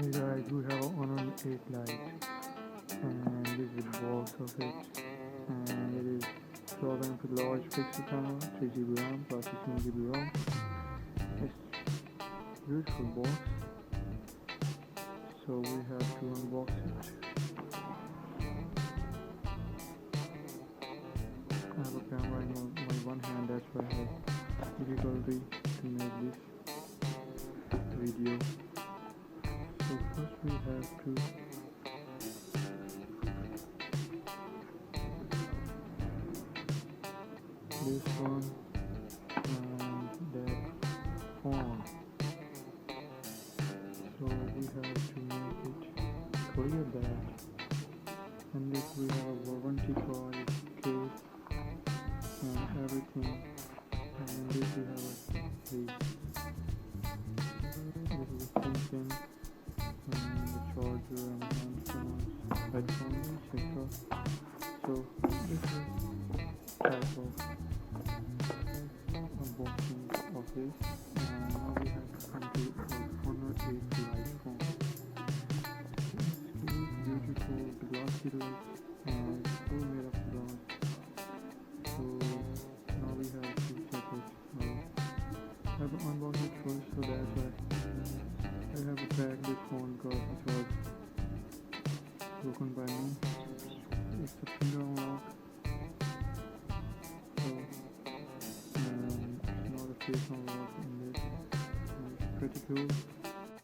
Hey guys, we have an Honor 8 Lite and this is the box of it, and it is programmed with large pixel camera, 3 GB RAM plus 16 GB ROM. It's a beautiful box, so we have to unbox it. I have a camera in my one hand, that's why I have difficulty to make this video. So first we have to this one and that on. So we have to make it clear that, and this we have a warranty card, case and everything, and this we have this is a function and the charger and handphones, headphones, etc. So this is type of unboxing of this, and now we have to come to our Honor 8 Lite phone. It's beautiful, the glossy looks, and it's all made of glass. So now we have to check it out. I have to unbox it first, so that's why I have to pack this phone because it was broken by me. It's a finger unlock, so it's not a face unlock in this, and it's pretty cool.